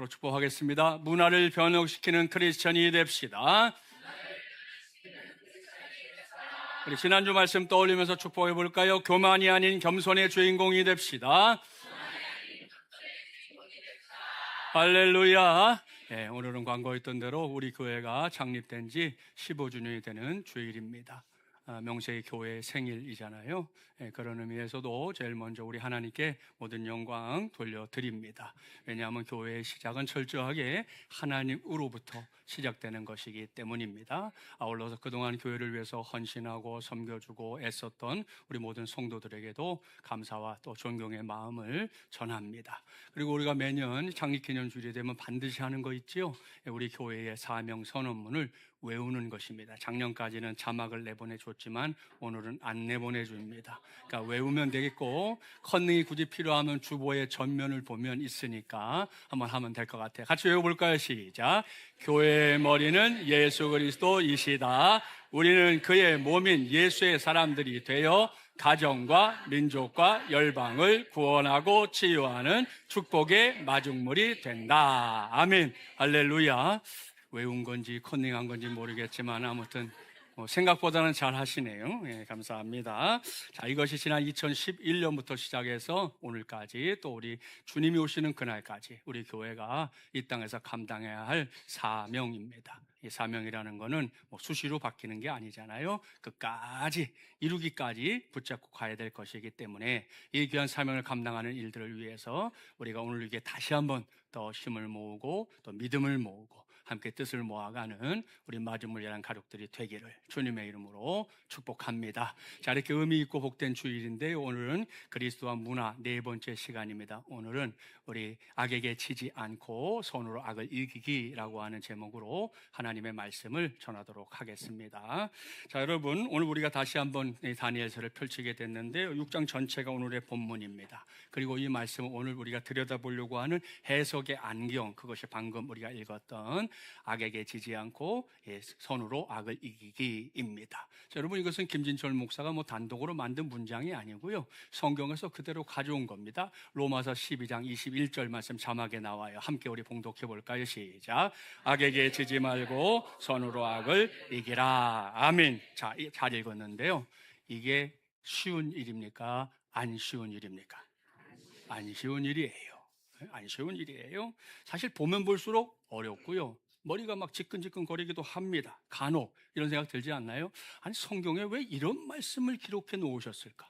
서로 축복하겠습니다. 문화를 변혁시키는 크리스천이 됩시다. 우리 지난주 말씀 떠올리면서 축복해 볼까요? 교만이 아닌 겸손의 주인공이 됩시다. 할렐루야. 네, 오늘은 광고에 있던 대로 우리 교회가 창립된 지 15주년이 되는 주일입니다. 명세의 교회의 생일이잖아요. 그런 의미에서도 제일 먼저 우리 하나님께 모든 영광 돌려드립니다. 왜냐하면 교회의 시작은 철저하게 하나님으로부터 시작되는 것이기 때문입니다. 아울러서 그동안 교회를 위해서 헌신하고 섬겨주고 애썼던 우리 모든 성도들에게도 감사와 또 존경의 마음을 전합니다. 그리고 우리가 매년 창립기념주일이 되면 반드시 하는 거 있죠. 우리 교회의 사명 선언문을 외우는 것입니다. 작년까지는 자막을 내보내줬지만 오늘은 안 내보내줍니다. 그러니까 외우면 되겠고, 컨닝이 굳이 필요하면 주보의 전면을 보면 있으니까 한번 하면 될 것 같아요. 같이 외워볼까요? 시작. 교회의 머리는 예수 그리스도이시다. 우리는 그의 몸인 예수의 사람들이 되어 가정과 민족과 열방을 구원하고 치유하는 축복의 마중물이 된다. 아멘. 할렐루야. 외운 건지 컨닝한 건지 모르겠지만 아무튼 생각보다는 잘 하시네요. 예, 감사합니다. 자, 이것이 지난 2011년부터 시작해서 오늘까지 또 우리 주님이 오시는 그날까지 우리 교회가 이 땅에서 감당해야 할 사명입니다. 이 사명이라는 거는 수시로 바뀌는 게 아니잖아요. 끝까지 이루기까지 붙잡고 가야 될 것이기 때문에 이 귀한 사명을 감당하는 일들을 위해서 우리가 오늘 이게 다시 한번 더 힘을 모으고 또 믿음을 모으고 함께 뜻을 모아가는 우리 마중물이라는 가족들이 되기를 주님의 이름으로 축복합니다. 자, 이렇게 의미 있고 복된 주일인데 오늘은 그리스도와 문화 네 번째 시간입니다. 오늘은 우리 악에게 지지 않고 손으로 악을 이기기라고 하는 제목으로 하나님의 말씀을 전하도록 하겠습니다. 자, 여러분, 오늘 우리가 다시 한번 다니엘서를 펼치게 됐는데 6장 전체가 오늘의 본문입니다. 그리고 이 말씀은 오늘 우리가 들여다보려고 하는 해석의 안경, 그것이 방금 우리가 읽었던 악에게 지지 않고 손으로 악을 이기기입니다. 자, 여러분, 이것은 김진철 목사가 단독으로 만든 문장이 아니고요, 성경에서 그대로 가져온 겁니다. 로마서 12장 21절 말씀 자막에 나와요. 함께 우리 봉독해 볼까요? 시작. 악에게 지지 말고 손으로 악을 이기라. 아멘. 자, 잘 읽었는데요, 이게 쉬운 일입니까? 안 쉬운 일입니까? 안 쉬운 일이에요. 안 쉬운 일이에요. 사실 보면 볼수록 어렵고요, 머리가 막 지끈지끈 거리기도 합니다. 간혹 이런 생각 들지 않나요? 아니, 성경에 왜 이런 말씀을 기록해 놓으셨을까?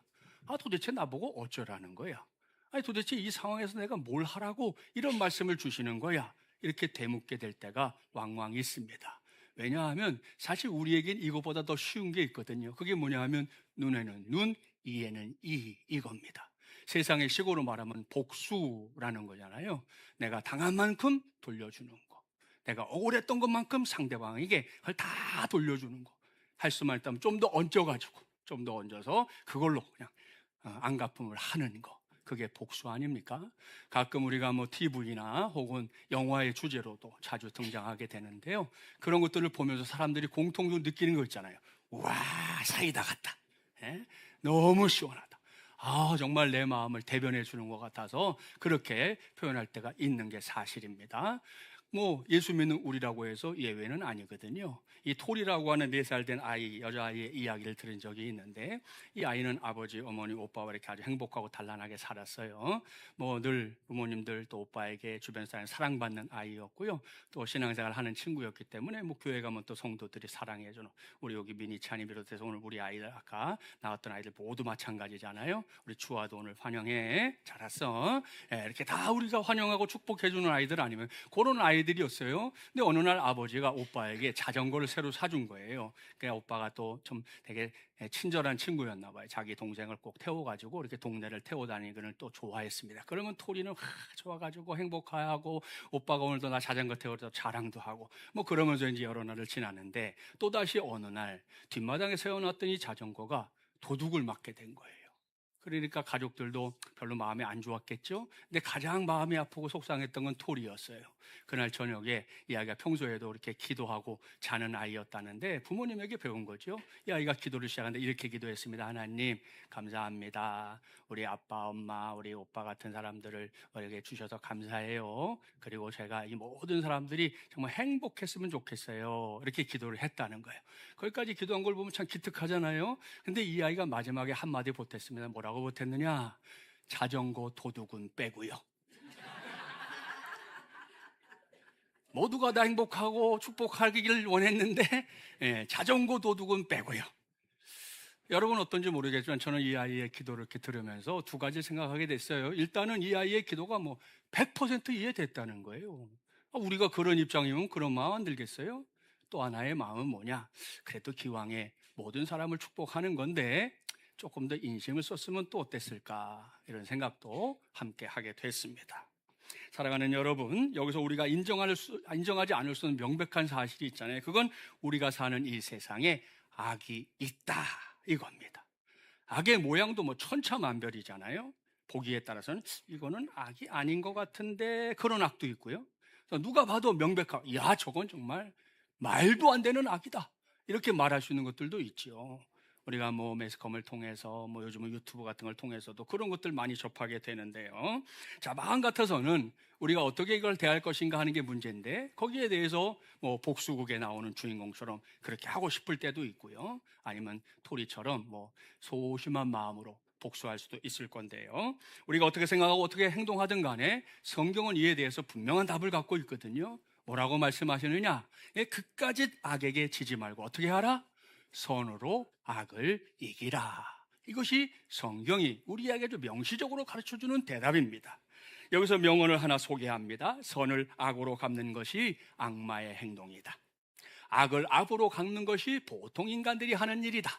도대체 나보고 어쩌라는 거야? 아니, 도대체 이 상황에서 내가 뭘 하라고 이런 말씀을 주시는 거야? 이렇게 되묻게 될 때가 왕왕 있습니다. 왜냐하면 사실 우리에겐 이것보다 더 쉬운 게 있거든요. 그게 뭐냐 하면 눈에는 눈, 이에는 이겁니다. 세상의 식으로 말하면 복수라는 거잖아요. 내가 당한 만큼 돌려주는 거, 내가 억울했던 것만큼 상대방에게 그걸 다 돌려주는 거, 할 수만 있다면 좀 더 얹어가지고 좀 더 얹어서 그걸로 그냥 안갚음을 하는 거, 그게 복수 아닙니까? 가끔 우리가 TV나 혹은 영화의 주제로도 자주 등장하게 되는데요, 그런 것들을 보면서 사람들이 공통적으로 느끼는 거 있잖아요. 와, 사이다 같다. 너무 시원하다. 정말 내 마음을 대변해 주는 것 같아서 그렇게 표현할 때가 있는 게 사실입니다. 예수 믿는 우리라고 해서 예외는 아니거든요. 이 톨이라고 하는 4살 된 아이, 여자아이의 이야기를 들은 적이 있는데, 이 아이는 아버지, 어머니, 오빠와 이렇게 아주 행복하고 단란하게 살았어요. 늘 부모님들 또 오빠에게 주변 사람 사랑받는 아이였고요, 또 신앙생활 하는 친구였기 때문에 교회 가면 또 성도들이 사랑해주는, 우리 여기 미니찬이 비롯해서 오늘 우리 아이들, 아까 나왔던 아이들 모두 마찬가지잖아요. 우리 주아도 오늘 환영해, 잘 왔어. 이렇게 다 우리가 환영하고 축복해주는 아이들 아니면 그런 아이들이었어요. 근데 어느 날 아버지가 오빠에게 자전거를 새로 사준 거예요. 그냥 오빠가 또 좀 되게 친절한 친구였나 봐요. 자기 동생을 꼭 태워가지고 이렇게 동네를 태워 다니는 걸 또 좋아했습니다. 그러면 토리는 좋아가지고 행복하고, 오빠가 오늘도 나 자전거 태워서 자랑도 하고 그러면서 이제 여러 날을 지났는데, 또다시 어느 날 뒷마당에 세워놨던 이 자전거가 도둑을 맞게 된 거예요. 그러니까 가족들도 별로 마음이 안 좋았겠죠. 근데 가장 마음이 아프고 속상했던 건 톨이었어요. 그날 저녁에 이 아이가 평소에도 이렇게 기도하고 자는 아이였다는데 부모님에게 배운 거죠. 이 아이가 기도를 시작하는데 이렇게 기도했습니다. 하나님 감사합니다. 우리 아빠, 엄마, 우리 오빠 같은 사람들을 우리에게 주셔서 감사해요. 그리고 제가 이 모든 사람들이 정말 행복했으면 좋겠어요. 이렇게 기도를 했다는 거예요. 거기까지 기도한 걸 보면 참 기특하잖아요. 근데 이 아이가 마지막에 한마디 보탰습니다. 뭐라고 보탰느냐? 자전거 도둑은 빼고요. 모두가 다 행복하고 축복하기를 원했는데 자전거 도둑은 빼고요. 여러분 어떤지 모르겠지만 저는 이 아이의 기도를 이렇게 들으면서 두 가지 생각하게 됐어요. 일단은 이 아이의 기도가 뭐 100% 이해됐다는 거예요. 우리가 그런 입장이면 그런 마음 안 들겠어요? 또 하나의 마음은 뭐냐? 그래도 기왕에 모든 사람을 축복하는 건데 조금 더 인심을 썼으면 또 어땠을까? 이런 생각도 함께 하게 됐습니다. 사랑하는 여러분, 여기서 우리가 인정하지 않을 수 없는 명백한 사실이 있잖아요. 그건 우리가 사는 이 세상에 악이 있다 이겁니다. 악의 모양도 뭐 천차만별이잖아요. 보기에 따라서는 이거는 악이 아닌 것 같은데 그런 악도 있고요. 누가 봐도 명백하고 야 저건 정말 말도 안 되는 악이다 이렇게 말할 수 있는 것들도 있죠. 우리가 뭐 매스컴을 통해서 뭐 요즘은 유튜브 같은 걸 통해서도 그런 것들 많이 접하게 되는데요. 자, 마음 같아서는 우리가 어떻게 이걸 대할 것인가 하는 게 문제인데 거기에 대해서 뭐 복수극에 나오는 주인공처럼 그렇게 하고 싶을 때도 있고요. 아니면 토리처럼 뭐 소심한 마음으로 복수할 수도 있을 건데요. 우리가 어떻게 생각하고 어떻게 행동하든 간에 성경은 이에 대해서 분명한 답을 갖고 있거든요. 뭐라고 말씀하시느냐? 그까짓 악에게 지지 말고 어떻게 하라? 선으로 악을 이기라. 이것이 성경이 우리에게 좀 명시적으로 가르쳐주는 대답입니다. 여기서 명언을 하나 소개합니다. 선을 악으로 갚는 것이 악마의 행동이다. 악을 악으로 갚는 것이 보통 인간들이 하는 일이다.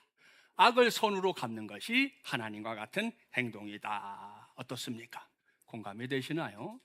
악을 선으로 갚는 것이 하나님과 같은 행동이다. 어떻습니까? 공감이 되시나요?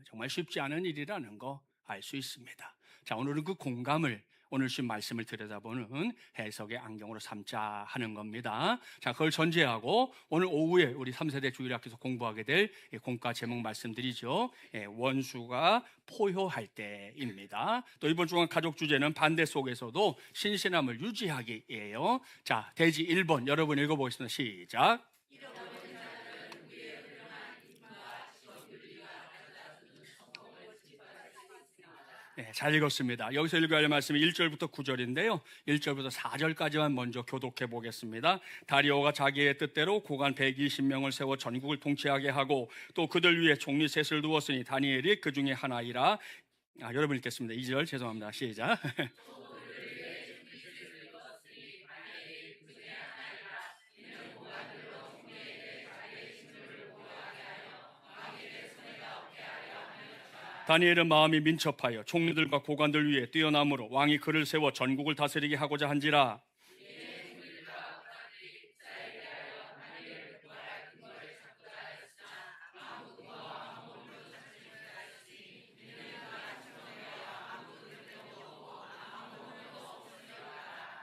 정말 쉽지 않은 일이라는 거 알 수 있습니다. 자, 오늘은 그 공감을 오늘 신 말씀을 들여다보는 해석의 안경으로 삼자 하는 겁니다. 자, 그걸 전제하고 오늘 오후에 우리 3세대 주일학교에서 공부하게 될 공과 제목 말씀드리죠. 원수가 포효할 때입니다. 또 이번 주간 가족 주제는 반대 속에서도 신신함을 유지하기예요. 자, 대지 1번 여러분 읽어보겠습니다. 시작. 잘 읽었습니다. 여기서 읽어야 할 말씀이 1절부터 9절인데요. 1절부터 4절까지만 먼저 교독해 보겠습니다. 다리오가 자기의 뜻대로 고관 120명을 세워 전국을 통치하게 하고 또 그들 위에 총리 셋을 두었으니 다니엘이 그 중에 하나이라. 여러분 읽겠습니다. 2절 죄송합니다. 시작. 다니엘은 마음이 민첩하여 총리들과 고관들 위에 뛰어남으로 왕이 그를 세워 전국을 다스리게 하고자 한지라.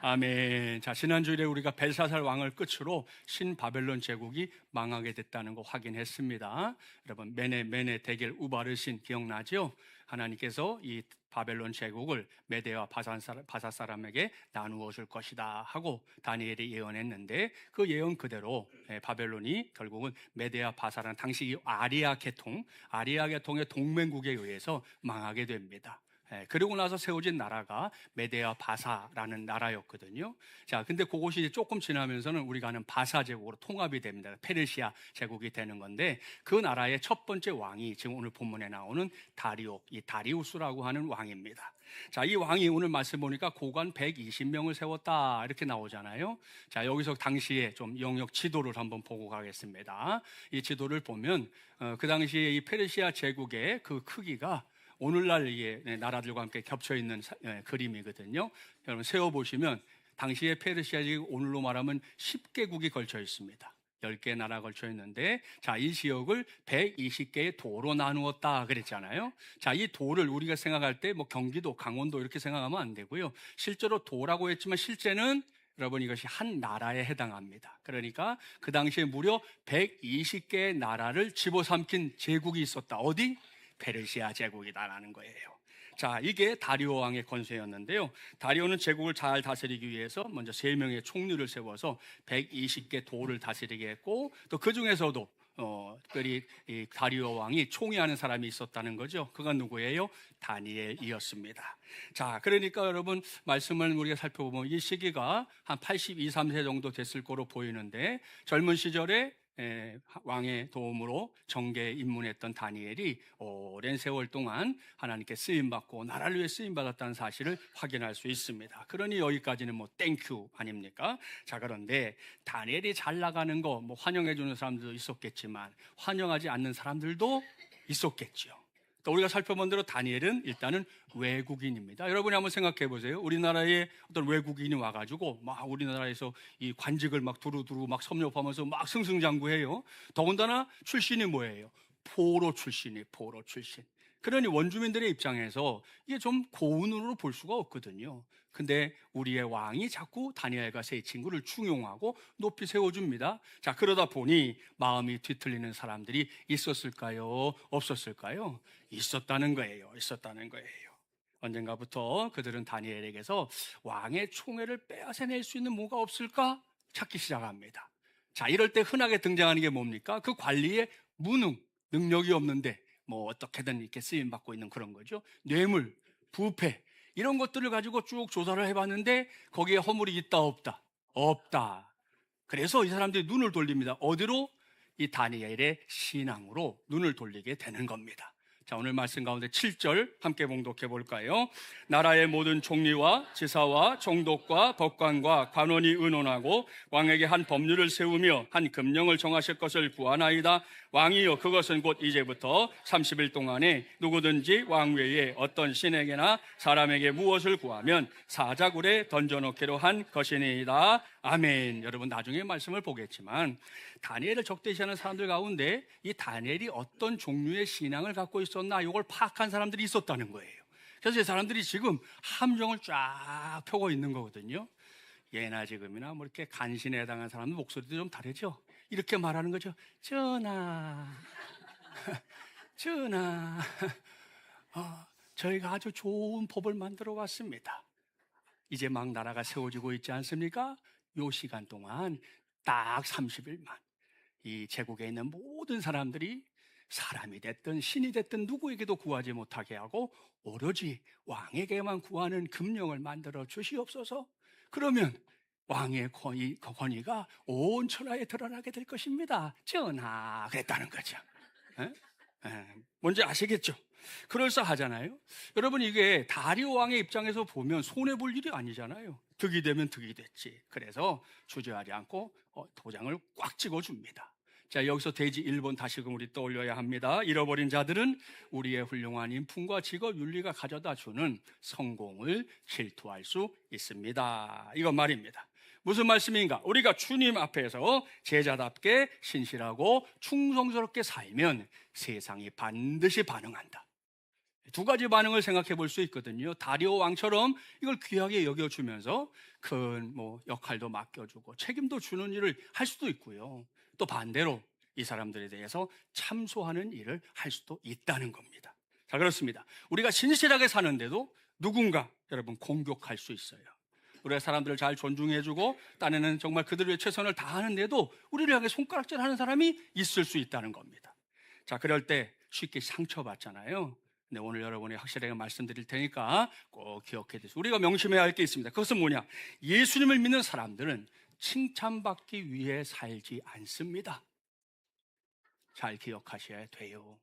아멘. 자, 지난주에 우리가 벨사살 왕을 끝으로 신바벨론 제국이 망하게 됐다는 거 확인했습니다. 여러분, 메네 데겔 우바르신 기억나죠? 하나님께서 이 바벨론 제국을 메대와 바사 사람에게 나누어 줄 것이다 하고 다니엘이 예언했는데 그 예언 그대로 바벨론이 결국은 메대와 바사라는 당시 이 아리아 계통의 동맹국에 의해서 망하게 됩니다. 그리고 나서 세워진 나라가 메대와 바사라는 나라였거든요. 자, 근데 그것이 조금 지나면서는 우리가 아는 바사 제국으로 통합이 됩니다. 페르시아 제국이 되는 건데 그 나라의 첫 번째 왕이 지금 오늘 본문에 나오는 이 다리우스라고 하는 왕입니다. 자, 이 왕이 오늘 말씀 보니까 고관 120명을 세웠다 이렇게 나오잖아요. 자, 여기서 당시에 좀 영역 지도를 한번 보고 가겠습니다. 이 지도를 보면 그 당시에 이 페르시아 제국의 그 크기가 오늘날 나라들과 함께 겹쳐 있는 그림이거든요. 여러분 세워보시면 당시의 페르시아 지역 오늘로 말하면 10개국이 걸쳐 있습니다. 10개 나라 걸쳐 있는데 자, 이 지역을 120개의 도로 나누었다 그랬잖아요. 자, 이 도를 우리가 생각할 때 뭐 경기도, 강원도 이렇게 생각하면 안 되고요. 실제로 도라고 했지만 실제는 여러분 이것이 한 나라에 해당합니다. 그러니까 그 당시에 무려 120개의 나라를 집어삼킨 제국이 있었다. 어디? 페르시아 제국이다라는 거예요. 자, 이게 다리오 왕의 권세였는데요. 다리오는 제국을 잘 다스리기 위해서 먼저 3명의 총리를 세워서 120개 도를 다스리게 했고, 또 그 중에서도 특별히 이 다리오 왕이 총애하는 사람이 있었다는 거죠. 그건 누구예요? 다니엘이었습니다. 자, 그러니까 여러분 말씀을 우리가 살펴보면 이 시기가 한 82, 3세 정도 됐을 거로 보이는데, 젊은 시절에 왕의 도움으로 정계에 입문했던 다니엘이 오랜 세월 동안 하나님께 쓰임받고 나라를 위해 쓰임받았다는 사실을 확인할 수 있습니다. 그러니 여기까지는 뭐 땡큐 아닙니까? 자, 그런데 다니엘이 잘 나가는 거 뭐 환영해 주는 사람들도 있었겠지만 환영하지 않는 사람들도 있었겠죠. 또 우리가 살펴본 대로 다니엘은 일단은 외국인입니다. 여러분이 한번 생각해 보세요. 우리나라에 어떤 외국인이 와가지고 막 우리나라에서 이 관직을 막 두루두루 막 섭렵하면서 막 승승장구해요. 더군다나 출신이 뭐예요? 포로 출신이 포로 출신. 그러니 원주민들의 입장에서 이게 좀 고운으로 볼 수가 없거든요. 근데 우리의 왕이 자꾸 다니엘과 세 친구를 충용하고 높이 세워줍니다. 자, 그러다 보니 마음이 뒤틀리는 사람들이 있었을까요? 없었을까요? 있었다는 거예요. 있었다는 거예요. 언젠가부터 그들은 다니엘에게서 왕의 총애를 빼앗아낼 수 있는 뭐가 없을까 찾기 시작합니다. 자, 이럴 때 흔하게 등장하는 게 뭡니까? 그 관리에 무능, 능력이 없는데 뭐 어떻게든 이렇게 쓰임받고 있는 그런 거죠. 뇌물, 부패 이런 것들을 가지고 쭉 조사를 해봤는데 거기에 허물이 있다 없다? 없다. 그래서 이 사람들이 눈을 돌립니다. 어디로? 이 다니엘의 신앙으로 눈을 돌리게 되는 겁니다. 자, 오늘 말씀 가운데 7절 함께 봉독해 볼까요? 나라의 모든 총리와 지사와 총독과 법관과 관원이 의논하고 왕에게 한 법률을 세우며 한 금령을 정하실 것을 구하나이다. 왕이여, 그것은 곧 이제부터 30일 동안에 누구든지 왕 외에 어떤 신에게나 사람에게 무엇을 구하면 사자굴에 던져놓기로 한 것이니이다. 아멘. 여러분 나중에 말씀을 보겠지만 다니엘을 적대시하는 사람들 가운데 이 다니엘이 어떤 종류의 신앙을 갖고 있었나 이걸 파악한 사람들이 있었다는 거예요. 그래서 이 사람들이 지금 함정을 쫙 펴고 있는 거거든요. 예나 지금이나 뭐 이렇게 간신에 해당한 사람들 목소리도 좀 다르죠. 이렇게 말하는 거죠. 전하, 전하, 저희가 아주 좋은 법을 만들어 왔습니다. 이제 막 나라가 세워지고 있지 않습니까? 요 시간 동안 딱 30일만 이 제국에 있는 모든 사람들이 사람이 됐든 신이 됐든 누구에게도 구하지 못하게 하고 오로지 왕에게만 구하는 금령을 만들어 주시옵소서. 그러면 왕의 권위가 온 천하에 드러나게 될 것입니다. 전하, 그랬다는 거죠. 뭔지 아시겠죠? 그럴싸하잖아요. 여러분 이게 다리오 왕의 입장에서 보면 손해볼 일이 아니잖아요. 득이 되면 득이 됐지. 그래서 주저하지 않고 도장을 꽉 찍어줍니다. 자, 여기서 대지 1번 다시금 우리 떠올려야 합니다. 잃어버린 자들은 우리의 훌륭한 인품과 직업 윤리가 가져다 주는 성공을 질투할 수 있습니다. 이건 말입니다. 무슨 말씀인가? 우리가 주님 앞에서 제자답게 신실하고 충성스럽게 살면 세상이 반드시 반응한다. 두 가지 반응을 생각해 볼 수 있거든요. 다리오 왕처럼 이걸 귀하게 여겨주면서 큰 역할도 맡겨주고 책임도 주는 일을 할 수도 있고요. 또 반대로 이 사람들에 대해서 참소하는 일을 할 수도 있다는 겁니다. 자, 그렇습니다. 우리가 신실하게 사는데도 누군가 여러분 공격할 수 있어요. 우리가 사람들을 잘 존중해주고 딴에는 정말 그들을 위해 최선을 다하는데도 우리를 향해 손가락질하는 사람이 있을 수 있다는 겁니다. 자, 그럴 때 쉽게 상처받잖아요. 근데 오늘 여러분이 확실하게 말씀드릴 테니까 꼭 기억해 주세요. 우리가 명심해야 할 게 있습니다. 그것은 뭐냐? 예수님을 믿는 사람들은 칭찬받기 위해 살지 않습니다. 잘 기억하셔야 돼요.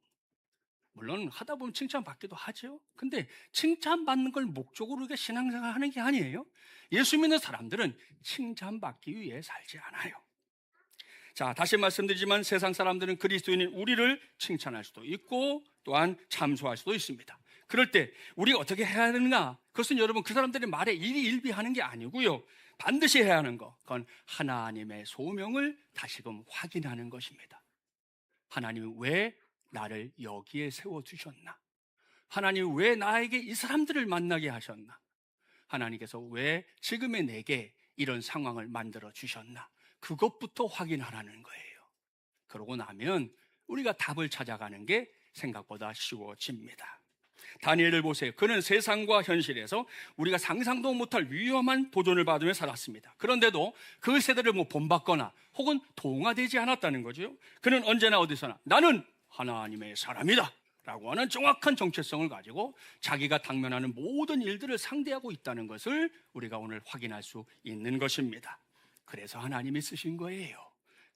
물론 하다 보면 칭찬받기도 하죠. 근데 칭찬받는 걸 목적으로 우리가 신앙생활 하는 게 아니에요. 예수 믿는 사람들은 칭찬받기 위해 살지 않아요. 자, 다시 말씀드리지만 세상 사람들은 그리스도인인 우리를 칭찬할 수도 있고 또한 참소할 수도 있습니다. 그럴 때 우리가 어떻게 해야 되는가? 그것은 여러분 그 사람들의 말에 일희일비하는 게 아니고요. 반드시 해야 하는 것, 그건 하나님의 소명을 다시금 확인하는 것입니다. 하나님이 왜 나를 여기에 세워두셨나? 하나님이 왜 나에게 이 사람들을 만나게 하셨나? 하나님께서 왜 지금의 내게 이런 상황을 만들어 주셨나? 그것부터 확인하라는 거예요. 그러고 나면 우리가 답을 찾아가는 게 생각보다 쉬워집니다. 다니엘을 보세요. 그는 세상과 현실에서 우리가 상상도 못할 위험한 도전을 받으며 살았습니다. 그런데도 그 세대를 본받거나 혹은 동화되지 않았다는 거죠. 그는 언제나 어디서나 나는 하나님의 사람이다 라고 하는 정확한 정체성을 가지고 자기가 당면하는 모든 일들을 상대하고 있다는 것을 우리가 오늘 확인할 수 있는 것입니다. 그래서 하나님이 쓰신 거예요.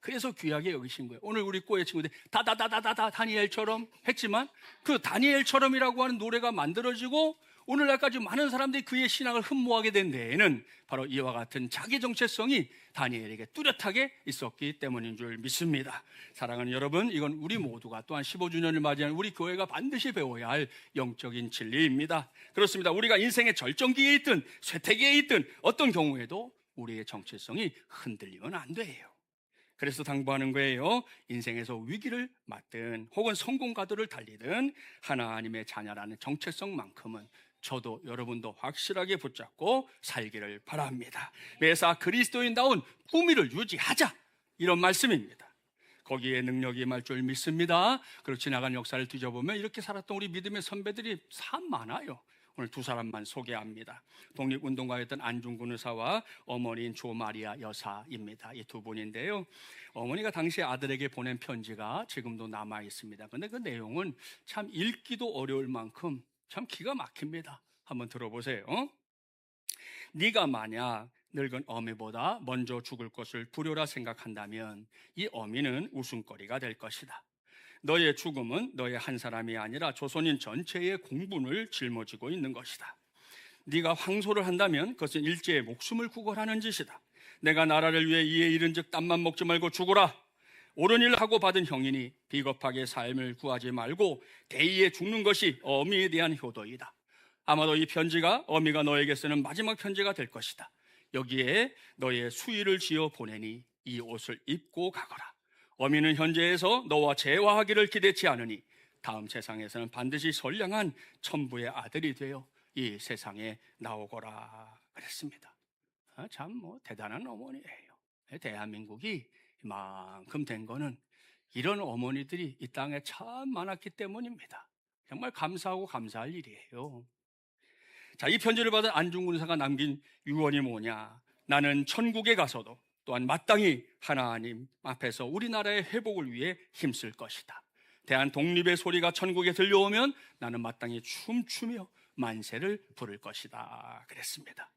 그래서 귀하게 여기신 거예요. 오늘 우리 꼬의 친구들이 다다다다다다 다니엘처럼 했지만 그 다니엘처럼이라고 하는 노래가 만들어지고 오늘날까지 많은 사람들이 그의 신앙을 흠모하게 된 데에는 바로 이와 같은 자기 정체성이 다니엘에게 뚜렷하게 있었기 때문인 줄 믿습니다. 사랑하는 여러분, 이건 우리 모두가 또한 15주년을 맞이하는 우리 교회가 반드시 배워야 할 영적인 진리입니다. 그렇습니다. 우리가 인생의 절정기에 있든 쇠퇴기에 있든 어떤 경우에도 우리의 정체성이 흔들리면 안 돼요. 그래서 당부하는 거예요. 인생에서 위기를 맞든 혹은 성공 가도를 달리든 하나님의 자녀라는 정체성만큼은 저도 여러분도 확실하게 붙잡고 살기를 바랍니다. 매사 그리스도인다운 품위를 유지하자, 이런 말씀입니다. 거기에 능력이 임할 줄 믿습니다. 그리고 지나간 역사를 뒤져보면 이렇게 살았던 우리 믿음의 선배들이 참 많아요. 오늘 두 사람만 소개합니다. 독립운동가였던 안중근 의사와 어머니인 조마리아 여사입니다. 이 두 분인데요, 어머니가 당시 아들에게 보낸 편지가 지금도 남아 있습니다. 근데 그 내용은 참 읽기도 어려울 만큼 참 기가 막힙니다. 한번 들어보세요. 네가 만약 늙은 어미보다 먼저 죽을 것을 두려라 생각한다면 이 어미는 웃음거리가 될 것이다. 너의 죽음은 너의 한 사람이 아니라 조선인 전체의 공분을 짊어지고 있는 것이다. 네가 황소를 한다면 그것은 일제의 목숨을 구걸하는 짓이다. 내가 나라를 위해 이에 이른즉 땀만 먹지 말고 죽어라. 옳은 일 하고 받은 형이니 비겁하게 삶을 구하지 말고 대의에 죽는 것이 어미에 대한 효도이다. 아마도 이 편지가 어미가 너에게 쓰는 마지막 편지가 될 것이다. 여기에 너의 수의를 지어 보내니 이 옷을 입고 가거라. 어미는 현재에서 너와 재화하기를 기대치 않으니 다음 세상에서는 반드시 선량한 천부의 아들이 되어 이 세상에 나오거라 그랬습니다. 참 대단한 어머니예요. 대한민국이 이만큼 된 거는 이런 어머니들이 이 땅에 참 많았기 때문입니다. 정말 감사하고 감사할 일이에요. 자, 이 편지를 받은 안중근 의사가 남긴 유언이 뭐냐? 나는 천국에 가서도 또한 마땅히 하나님 앞에서 우리나라의 회복을 위해 힘쓸 것이다. 대한 독립의 소리가 천국에 들려오면 나는 마땅히 춤추며 만세를 부를 것이다 그랬습니다.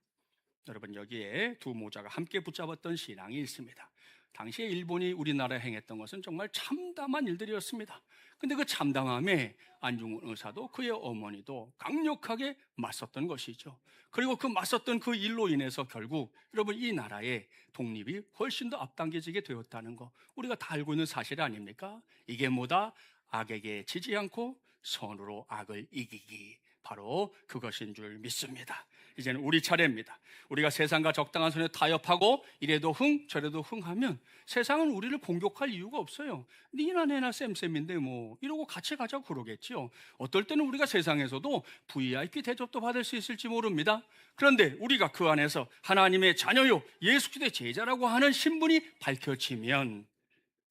여러분, 여기에 두 모자가 함께 붙잡았던 신앙이 있습니다. 당시에 일본이 우리나라에 행했던 것은 정말 참담한 일들이었습니다. 근데 그 참담함에 안중근 의사도 그의 어머니도 강력하게 맞섰던 것이죠. 그리고 그 맞섰던 그 일로 인해서 결국 여러분 이 나라의 독립이 훨씬 더 앞당겨지게 되었다는 거 우리가 다 알고 있는 사실 아닙니까? 이게 뭐다? 악에게 지지 않고 선으로 악을 이기기, 바로 그것인 줄 믿습니다. 이제는 우리 차례입니다. 우리가 세상과 적당한 선에 타협하고 이래도 흥 저래도 흥 하면 세상은 우리를 공격할 이유가 없어요. 니나 내나 쌤쌤인데 이러고 같이 가자고 그러겠죠. 어떨 때는 우리가 세상에서도 VIP 대접도 받을 수 있을지 모릅니다. 그런데 우리가 그 안에서 하나님의 자녀요 예수 그리스도의 제자라고 하는 신분이 밝혀지면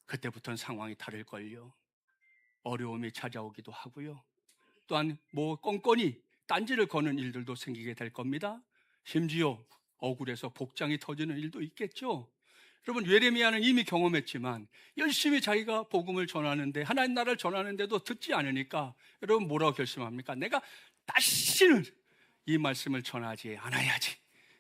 그때부터는 상황이 다를걸요. 어려움이 찾아오기도 하고요, 또한 껌껌이 딴지를 거는 일들도 생기게 될 겁니다. 심지어 억울해서 복장이 터지는 일도 있겠죠. 여러분, 예레미야는 이미 경험했지만 열심히 자기가 복음을 전하는데, 하나님 나라를 전하는데도 듣지 않으니까 여러분 뭐라고 결심합니까? 내가 다시는 이 말씀을 전하지 않아야지,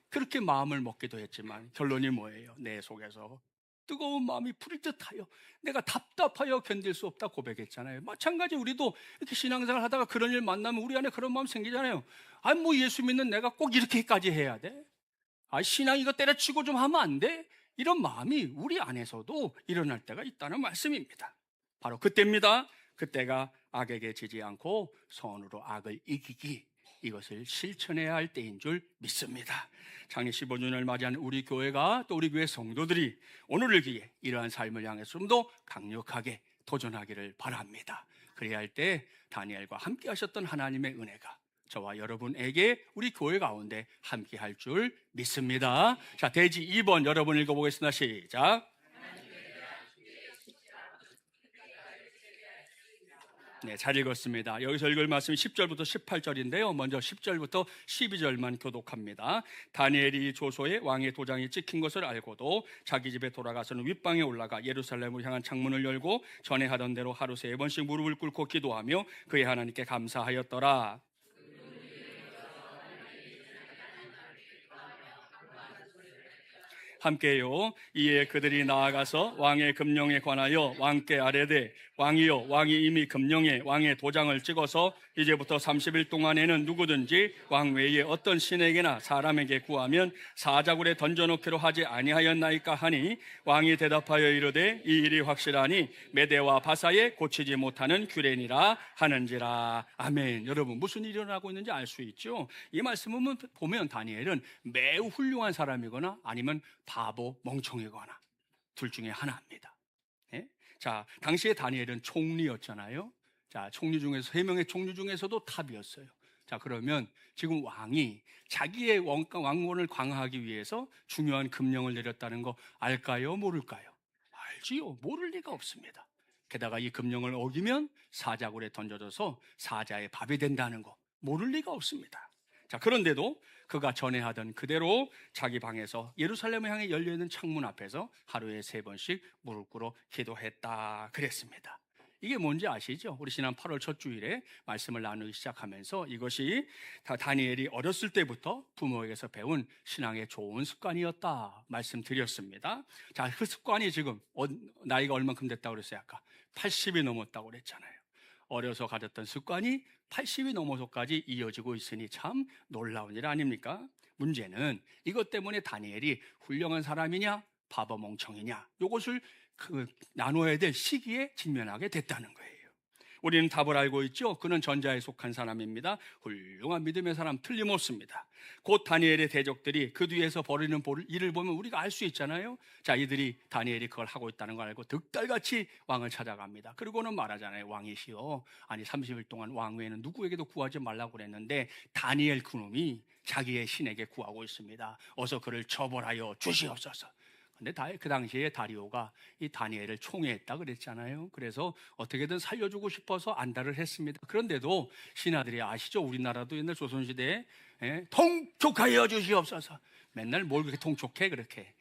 그렇게 마음을 먹기도 했지만 결론이 뭐예요? 내 속에서 뜨거운 마음이 부릴 듯하여 내가 답답하여 견딜 수 없다 고백했잖아요. 마찬가지 우리도 이렇게 신앙생활 하다가 그런 일 만나면 우리 안에 그런 마음 생기잖아요. 예수 믿는 내가 꼭 이렇게까지 해야 돼? 신앙 이거 때려치고 좀 하면 안 돼? 이런 마음이 우리 안에서도 일어날 때가 있다는 말씀입니다. 바로 그때입니다. 그때가 악에게 지지 않고 선으로 악을 이기기, 이것을 실천해야 할 때인 줄 믿습니다. 창립 15주년을 맞이하는 우리 교회가, 또 우리 교회 성도들이 오늘을 기해 이러한 삶을 향해서 좀 더 강력하게 도전하기를 바랍니다. 그래야 할 때 다니엘과 함께 하셨던 하나님의 은혜가 저와 여러분에게 우리 교회 가운데 함께 할 줄 믿습니다. 자, 대지 2번 여러분 읽어보겠습니다. 시작. 네, 잘 읽었습니다. 여기서 읽을 말씀이 10절부터 18절인데요. 먼저 10절부터 12절만 교독합니다. 다니엘이 조소에 왕의 도장이 찍힌 것을 알고도 자기 집에 돌아가서는 윗방에 올라가 예루살렘을 향한 창문을 열고 전에 하던 대로 하루 3번씩 무릎을 꿇고 기도하며 그의 하나님께 감사하였더라. 함께요. 이에 그들이 나아가서 왕의 금령에 관하여 왕께 아뢰되 왕이여, 왕이 이미 금령에 왕의 도장을 찍어서 이제부터 30일 동안에는 누구든지 왕 외에 어떤 신에게나 사람에게 구하면 사자굴에 던져놓기로 하지 아니하였나이까 하니 왕이 대답하여 이르되 이 일이 확실하니 메대와 바사에 고치지 못하는 규례니라 하는지라. 아멘. 여러분, 무슨 일이 일어나고 있는지 알 수 있죠? 이 말씀을 보면 다니엘은 매우 훌륭한 사람이거나 아니면 바보, 멍청이거나 둘 중에 하나입니다. 예? 자, 당시에 다니엘은 총리였잖아요. 자, 총리 중에서 3명의 총리 중에서도 탑이었어요. 자, 그러면 지금 왕이 자기의 왕권을 강화하기 위해서 중요한 금령을 내렸다는 거 알까요? 모를까요? 알지요. 모를 리가 없습니다. 게다가 이 금령을 어기면 사자굴에 던져져서 사자의 밥이 된다는 거 모를 리가 없습니다. 자, 그런데도 그가 전에 하던 그대로 자기 방에서 예루살렘을 향해 열려있는 창문 앞에서 하루에 3번씩 무릎 꿇어 기도했다 그랬습니다. 이게 뭔지 아시죠? 우리 지난 8월 첫 주일에 말씀을 나누기 시작하면서 이것이 다니엘이 어렸을 때부터 부모에게서 배운 신앙의 좋은 습관이었다 말씀드렸습니다. 자, 그 습관이 지금 나이가 얼만큼 됐다고 그랬어요? 아까 80이 넘었다고 그랬잖아요. 어려서 가졌던 습관이 80이 넘어서까지 이어지고 있으니 참 놀라운 일 아닙니까? 문제는 이것 때문에 다니엘이 훌륭한 사람이냐 바보 멍청이냐 이것을 나눠야 될 시기에 직면하게 됐다는 거예요. 우리는 답을 알고 있죠. 그는 전자에 속한 사람입니다. 훌륭한 믿음의 사람 틀림없습니다. 곧 다니엘의 대적들이 그 뒤에서 벌이는 일을 보면 우리가 알 수 있잖아요. 자, 이들이 다니엘이 그걸 하고 있다는 걸 알고 득달같이 왕을 찾아갑니다. 그리고는 말하잖아요. 왕이시여, 아니 30일 동안 왕 외에는 누구에게도 구하지 말라고 그랬는데 다니엘 그놈이 자기의 신에게 구하고 있습니다. 어서 그를 처벌하여 주시옵소서. 근데 그 당시에 다리오가 이 다니엘을 총애했다 그랬잖아요. 그래서 어떻게든 살려주고 싶어서 안달을 했습니다. 그런데도 신하들이 아시죠? 우리나라도 옛날 조선시대에 통촉하여 주시옵소서. 맨날 뭘 그렇게 통촉해 그렇게.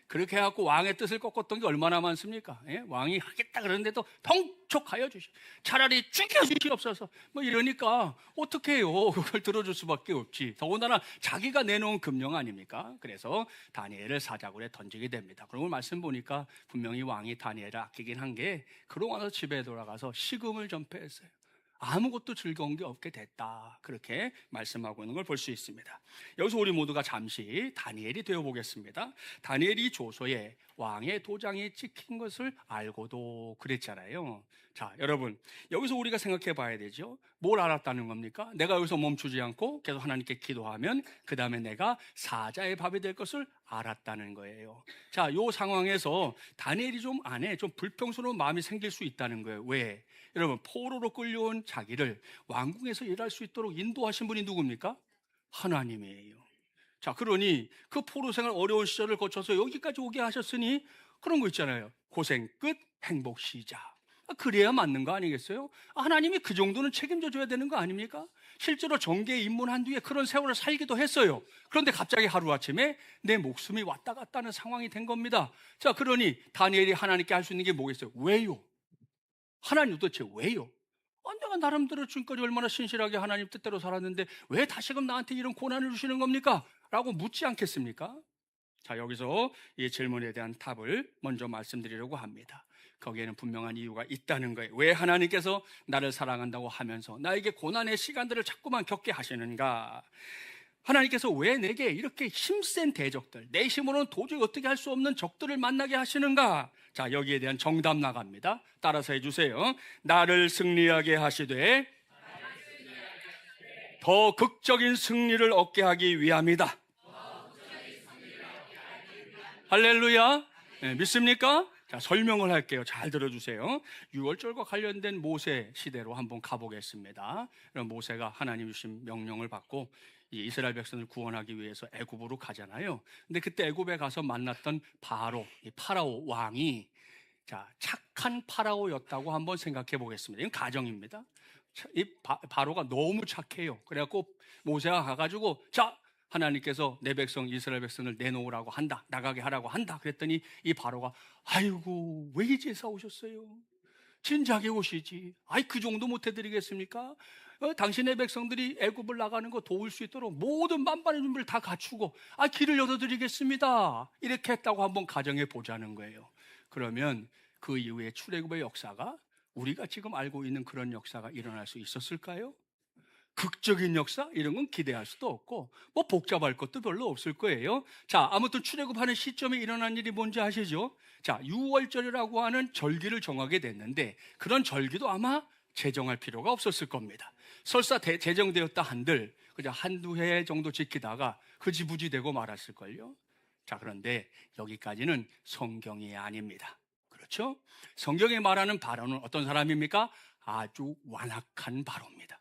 그렇게 해갖고 왕의 뜻을 꺾었던 게 얼마나 많습니까? 왕이 하겠다 그러는데도 통촉하여 주시. 차라리 죽여주시옵소서. 뭐 이러니까 어떻게 해요? 그걸 들어줄 수밖에 없지. 더군다나 자기가 내놓은 금령 아닙니까? 그래서 다니엘을 사자굴에 던지게 됩니다. 그런 걸 말씀 보니까 분명히 왕이 다니엘을 아끼긴 한 게 그러고 나서 집에 돌아가서 식음을 전폐했어요. 아무것도 즐거운 게 없게 됐다. 그렇게 말씀하고 있는 걸 볼 수 있습니다. 여기서 우리 모두가 잠시 다니엘이 되어보겠습니다. 다니엘이 조서에 왕의 도장이 찍힌 것을 알고도 그랬잖아요. 자, 여러분, 여기서 우리가 생각해 봐야 되죠. 뭘 알았다는 겁니까? 내가 여기서 멈추지 않고 계속 하나님께 기도하면 그 다음에 내가 사자의 밥이 될 것을 알았다는 거예요. 자, 요 상황에서 다니엘이 좀 안에 좀 불평스러운 마음이 생길 수 있다는 거예요. 왜? 여러분, 포로로 끌려온 자기를 왕궁에서 일할 수 있도록 인도하신 분이 누굽니까? 하나님이에요. 자, 그러니 그 포로 생활 어려운 시절을 거쳐서 여기까지 오게 하셨으니 그런 거 있잖아요. 고생 끝 행복 시작. 그래야 맞는 거 아니겠어요? 하나님이 그 정도는 책임져 줘야 되는 거 아닙니까? 실제로 정계에 입문한 뒤에 그런 세월을 살기도 했어요. 그런데 갑자기 하루아침에 내 목숨이 왔다 갔다 하는 상황이 된 겁니다. 자, 그러니 다니엘이 하나님께 할 수 있는 게 뭐겠어요? 왜요? 하나님 도대체 왜요? 내가 나름대로 지금까지 얼마나 신실하게 하나님 뜻대로 살았는데 왜 다시금 나한테 이런 고난을 주시는 겁니까? 라고 묻지 않겠습니까? 자, 여기서 이 질문에 대한 답을 먼저 말씀드리려고 합니다. 거기에는 분명한 이유가 있다는 거예요. 왜 하나님께서 나를 사랑한다고 하면서 나에게 고난의 시간들을 자꾸만 겪게 하시는가? 하나님께서 왜 내게 이렇게 힘센 대적들, 내 힘으로는 도저히 어떻게 할 수 없는 적들을 만나게 하시는가? 자, 여기에 대한 정답 나갑니다. 따라서 해주세요. 나를 승리하게 하시되 더 극적인 승리를 얻게 하기 위함이다. 할렐루야. 네, 믿습니까? 자, 설명을 할게요. 잘 들어주세요. 유월절과 관련된 모세 시대로 한번 가보겠습니다. 그럼 모세가 하나님 주신 명령을 받고 이 이스라엘 백성을 구원하기 위해서 애굽으로 가잖아요. 근데 그때 애굽에 가서 만났던 바로, 이 파라오 왕이 자, 착한 파라오였다고 한번 생각해 보겠습니다. 이건 가정입니다. 이 바로가 너무 착해요. 그래갖고 모세가 가가지고 자, 하나님께서 내 백성 이스라엘 백성을 내놓으라고 한다, 나가게 하라고 한다 그랬더니 이 바로가 아이고 왜 이제 싸우셨어요? 진작에 오시지. 아이 그 정도 못 해드리겠습니까? 당신의 백성들이 애굽을 나가는 거 도울 수 있도록 모든 만반의 준비를 다 갖추고 길을 열어드리겠습니다. 이렇게 했다고 한번 가정해 보자는 거예요. 그러면 그 이후에 출애굽의 역사가 우리가 지금 알고 있는 그런 역사가 일어날 수 있었을까요? 극적인 역사? 이런 건 기대할 수도 없고 뭐 복잡할 것도 별로 없을 거예요. 자, 아무튼 출애굽하는 시점에 일어난 일이 뭔지 아시죠? 자, 유월절이라고 하는 절기를 정하게 됐는데 그런 절기도 아마 제정할 필요가 없었을 겁니다. 설사 제정되었다 한들 그저 한두 해 정도 지키다가 흐지부지 되고 말았을걸요. 자, 그런데 여기까지는 성경이 아닙니다. 그렇죠? 성경에 말하는 바로는 어떤 사람입니까? 아주 완악한 바로입니다.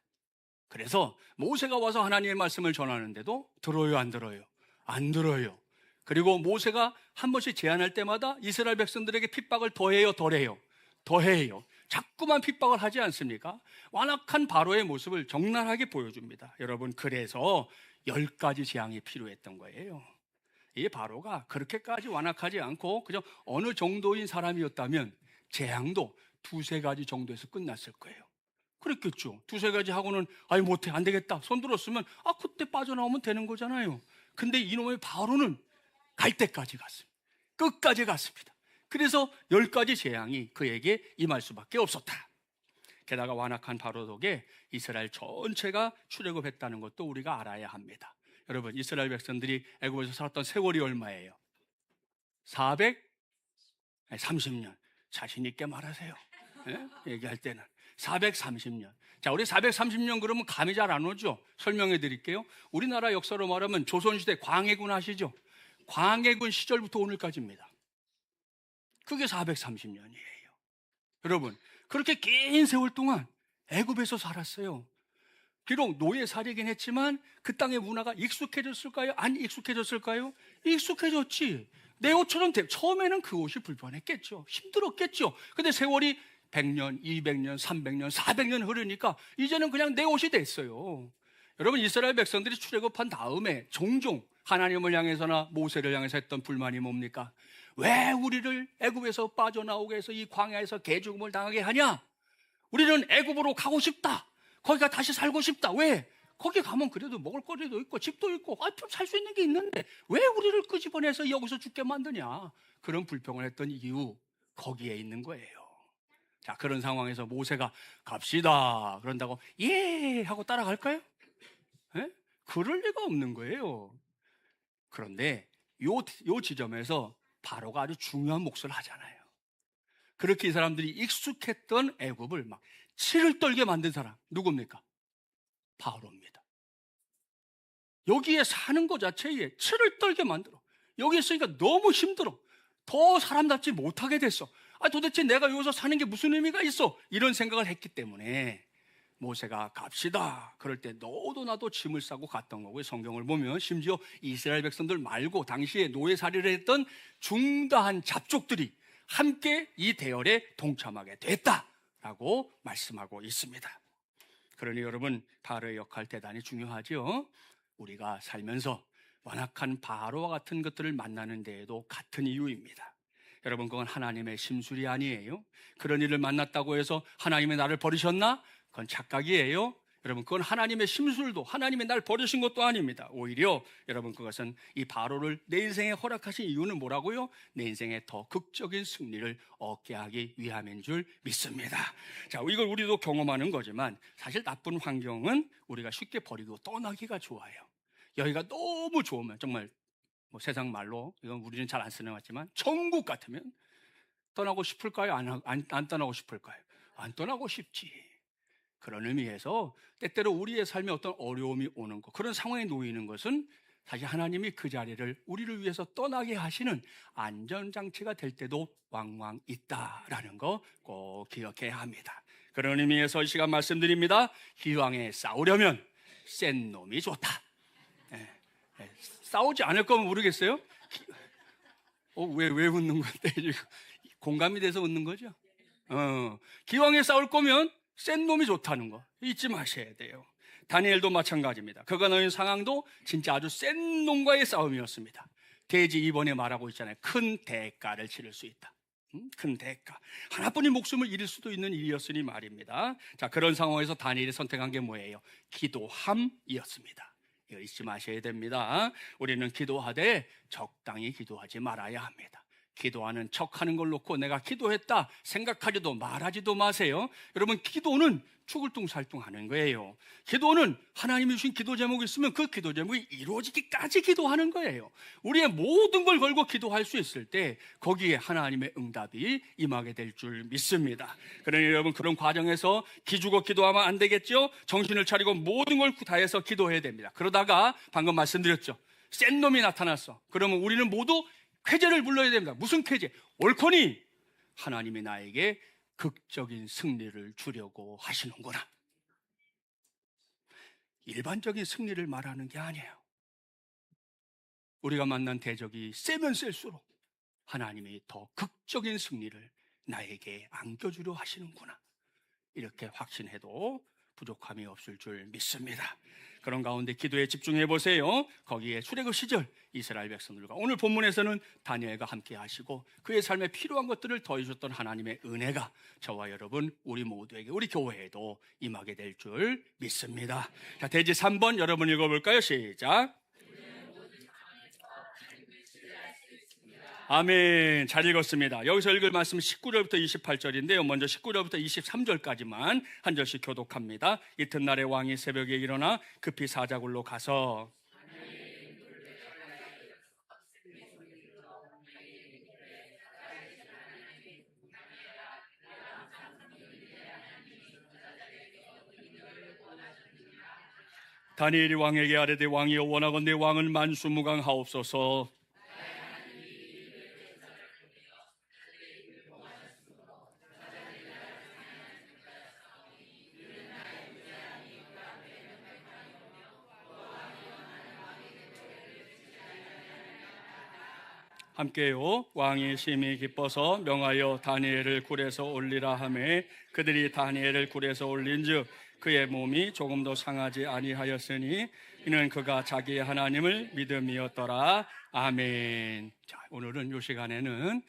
그래서 모세가 와서 하나님의 말씀을 전하는데도 들어요, 안 들어요? 안 들어요. 그리고 모세가 한 번씩 제안할 때마다 이스라엘 백성들에게 핍박을 더해요, 덜해요? 더해요. 자꾸만 핍박을 하지 않습니까? 완악한 바로의 모습을 적나라하게 보여줍니다. 여러분, 그래서 10가지 재앙이 필요했던 거예요. 이 바로가 그렇게까지 완악하지 않고 그저 어느 정도인 사람이었다면 재앙도 2-3가지 정도에서 끝났을 거예요. 그랬겠죠. 2-3가지 하고는 못해, 안 되겠다 손 들었으면 그때 빠져나오면 되는 거잖아요. 근데 이놈의 바로는 갈 때까지 갔습니다. 끝까지 갔습니다. 그래서 10가지 재앙이 그에게 임할 수밖에 없었다. 게다가 완악한 바로 덕에 이스라엘 전체가 출애굽했다는 것도 우리가 알아야 합니다. 여러분, 이스라엘 백성들이 애굽에서 살았던 세월이 얼마예요? 430년. 자신 있게 말하세요. 네? 얘기할 때는 430년. 자, 우리 430년 그러면 감이 잘 안 오죠? 설명해 드릴게요. 우리나라 역사로 말하면 조선시대 광해군 아시죠? 광해군 시절부터 오늘까지입니다. 그게 430년이에요. 여러분, 그렇게 긴 세월 동안 애굽에서 살았어요. 비록 노예살이긴 했지만 그 땅의 문화가 익숙해졌을까요? 안 익숙해졌을까요? 익숙해졌지. 내 옷처럼 처음에는 그 옷이 불편했겠죠. 힘들었겠죠. 근데 세월이 100년, 200년, 300년, 400년 흐르니까 이제는 그냥 내 옷이 됐어요. 여러분, 이스라엘 백성들이 출애굽한 다음에 종종 하나님을 향해서나 모세를 향해서 했던 불만이 뭡니까? 왜 우리를 애굽에서 빠져나오게 해서 이 광야에서 개죽음을 당하게 하냐? 우리는 애굽으로 가고 싶다. 거기가 다시 살고 싶다. 왜? 거기 가면 그래도 먹을 거리도 있고 집도 있고 좀 살 수 있는 게 있는데 왜 우리를 끄집어내서 여기서 죽게 만드냐? 그런 불평을 했던 이유 거기에 있는 거예요. 자, 그런 상황에서 모세가 갑시다 그런다고 예 하고 따라갈까요? 예? 그럴 리가 없는 거예요. 그런데 요 지점에서 바로가 아주 중요한 몫을 하잖아요. 그렇게 이 사람들이 익숙했던 애굽을 막 치를 떨게 만든 사람 누굽니까? 바로입니다. 여기에 사는 것 자체에 치를 떨게 만들어. 여기 있으니까 너무 힘들어. 더 사람답지 못하게 됐어. 도대체 내가 여기서 사는 게 무슨 의미가 있어? 이런 생각을 했기 때문에 모세가 갑시다. 그럴 때 너도 나도 짐을 싸고 갔던 거고요. 성경을 보면 심지어 이스라엘 백성들 말고 당시에 노예살이를 했던 중다한 잡족들이 함께 이 대열에 동참하게 됐다라고 말씀하고 있습니다. 그러니 여러분, 바로의 역할 대단히 중요하죠. 우리가 살면서 완악한 바로와 같은 것들을 만나는 데에도 같은 이유입니다. 여러분, 그건 하나님의 심술이 아니에요. 그런 일을 만났다고 해서 하나님이 나를 버리셨나? 그건 착각이에요. 여러분, 그건 하나님의 심술도 하나님이 날 버리신 것도 아닙니다. 오히려 여러분, 그것은 이 바로를 내 인생에 허락하신 이유는 뭐라고요? 내 인생에 더 극적인 승리를 얻게 하기 위함인 줄 믿습니다. 자, 이걸 우리도 경험하는 거지만 사실 나쁜 환경은 우리가 쉽게 버리고 떠나기가 좋아요. 여기가 너무 좋으면 정말 세상 말로 이건 우리는 잘 안 쓰는 것 같지만 천국 같으면 떠나고 싶을까요? 안 떠나고 싶을까요? 안 떠나고 싶지. 그런 의미에서 때때로 우리의 삶에 어떤 어려움이 오는 것, 그런 상황에 놓이는 것은 사실 하나님이 그 자리를 우리를 위해서 떠나게 하시는 안전장치가 될 때도 왕왕 있다라는 거 꼭 기억해야 합니다. 그런 의미에서 이 시간 말씀드립니다. 기왕에 싸우려면 센 놈이 좋다. 예, 예, 싸우지 않을 거면 모르겠어요. 왜 웃는 건데? 공감이 돼서 웃는 거죠? 기왕에 싸울 거면 센 놈이 좋다는 거 잊지 마셔야 돼요. 다니엘도 마찬가지입니다. 그가 놓인 상황도 진짜 아주 센 놈과의 싸움이었습니다. 돼지 이번에 말하고 있잖아요. 큰 대가를 치를 수 있다. 큰 대가. 하나뿐인 목숨을 잃을 수도 있는 일이었으니 말입니다. 자, 그런 상황에서 다니엘이 선택한 게 뭐예요? 기도함이었습니다. 이거 잊지 마셔야 됩니다. 우리는 기도하되 적당히 기도하지 말아야 합니다. 기도하는 척하는 걸 놓고 내가 기도했다 생각하지도 말하지도 마세요. 여러분, 기도는 추글뚱살뚱하는 거예요. 기도는 하나님이 주신 기도 제목이 있으면 그 기도 제목이 이루어지기까지 기도하는 거예요. 우리의 모든 걸 걸고 기도할 수 있을 때 거기에 하나님의 응답이 임하게 될 줄 믿습니다. 그러니 여러분, 그런 과정에서 기죽어 기도하면 안 되겠죠. 정신을 차리고 모든 걸 다해서 기도해야 됩니다. 그러다가 방금 말씀드렸죠. 센 놈이 나타났어. 그러면 우리는 모두 쾌제를 불러야 됩니다. 무슨 쾌제? 옳거니 하나님이 나에게 극적인 승리를 주려고 하시는구나. 일반적인 승리를 말하는 게 아니에요. 우리가 만난 대적이 세면 셀수록 하나님이 더 극적인 승리를 나에게 안겨주려 하시는구나. 이렇게 확신해도 부족함이 없을 줄 믿습니다. 그런 가운데 기도에 집중해 보세요. 거기에 출애굽 시절 이스라엘 백성들과 오늘 본문에서는 다니엘과 함께 하시고 그의 삶에 필요한 것들을 더해주셨던 하나님의 은혜가 저와 여러분, 우리 모두에게, 우리 교회에도 임하게 될 줄 믿습니다. 자, 대지 3번 여러분 읽어볼까요? 시작. 아멘. 잘 읽었습니다. 여기서 읽을 말씀 19절부터 28절인데요. 먼저 19절부터 23절까지만 한 절씩 교독합니다. 이튿날에 왕이 새벽에 일어나 급히 사자굴로 가서 다니엘이 왕에게 아뢰되 왕이여 원하건대 왕은 만수무강하옵소서. 함께요. 왕이 심히 기뻐서 명하여 다니엘을 굴에서 올리라 하매 그들이 다니엘을 굴에서 올린즉 그의 몸이 조금도 상하지 아니하였으니 이는 그가 자기의 하나님을 믿음이었더라. 아멘. 자, 오늘은 이 시간에는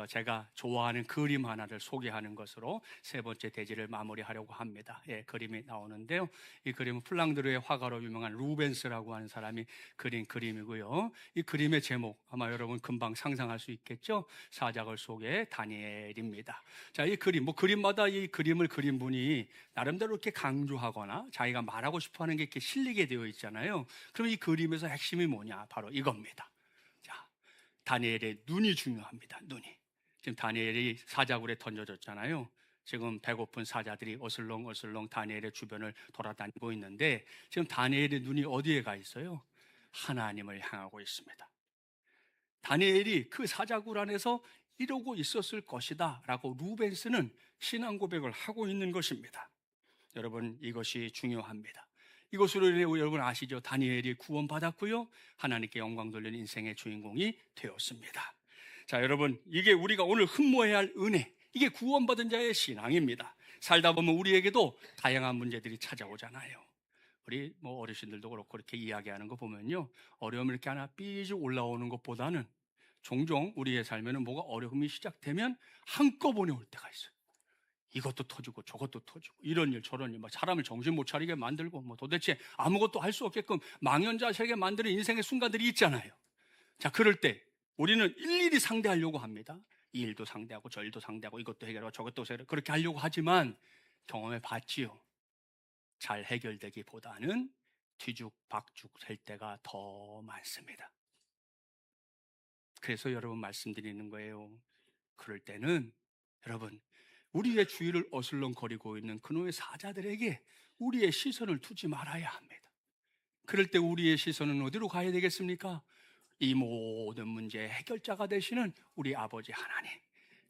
제가 좋아하는 그림 하나를 소개하는 것으로 세 번째 대지를 마무리하려고 합니다. 예, 그림이 나오는데요. 이 그림은 플랑드르의 화가로 유명한 루벤스라고 하는 사람이 그린 그림이고요. 이 그림의 제목 아마 여러분 금방 상상할 수 있겠죠? 사자굴 속의 다니엘입니다. 자, 이 그림, 그림마다 이 그림을 그린 분이 나름대로 이렇게 강조하거나 자기가 말하고 싶어하는 게 이렇게 실리게 되어 있잖아요. 그럼 이 그림에서 핵심이 뭐냐? 바로 이겁니다. 다니엘의 눈이 중요합니다. 눈이. 지금 다니엘이 사자굴에 던져졌잖아요. 지금 배고픈 사자들이 어슬렁어슬렁 다니엘의 주변을 돌아다니고 있는데 지금 다니엘의 눈이 어디에 가 있어요? 하나님을 향하고 있습니다. 다니엘이 그 사자굴 안에서 이러고 있었을 것이다 라고 루벤스는 신앙 고백을 하고 있는 것입니다. 여러분, 이것이 중요합니다. 이것으로 인해 여러분 아시죠? 다니엘이 구원받았고요, 하나님께 영광 돌리는 인생의 주인공이 되었습니다. 자, 여러분, 이게 우리가 오늘 흠모해야 할 은혜, 이게 구원받은 자의 신앙입니다. 살다 보면 우리에게도 다양한 문제들이 찾아오잖아요. 우리 어르신들도 그렇고 그렇게 이야기하는 거 보면요, 어려움이 이렇게 하나 삐쭉 올라오는 것보다는 종종 우리의 삶에는 뭐가 어려움이 시작되면 한꺼번에 올 때가 있어요. 이것도 터지고 저것도 터지고 이런 일 저런 일, 사람을 정신 못 차리게 만들고 도대체 아무것도 할 수 없게끔 망연자실하게 만드는 인생의 순간들이 있잖아요. 자, 그럴 때 우리는 일일이 상대하려고 합니다. 이 일도 상대하고 저 일도 상대하고 이것도 해결하고 저것도 해결하고 그렇게 하려고 하지만 경험해 봤지요. 잘 해결되기보다는 뒤죽박죽 될 때가 더 많습니다. 그래서 여러분 말씀드리는 거예요. 그럴 때는 여러분, 우리의 주위를 어슬렁거리고 있는 그놈의 사자들에게 우리의 시선을 두지 말아야 합니다. 그럴 때 우리의 시선은 어디로 가야 되겠습니까? 이 모든 문제의 해결자가 되시는 우리 아버지 하나님,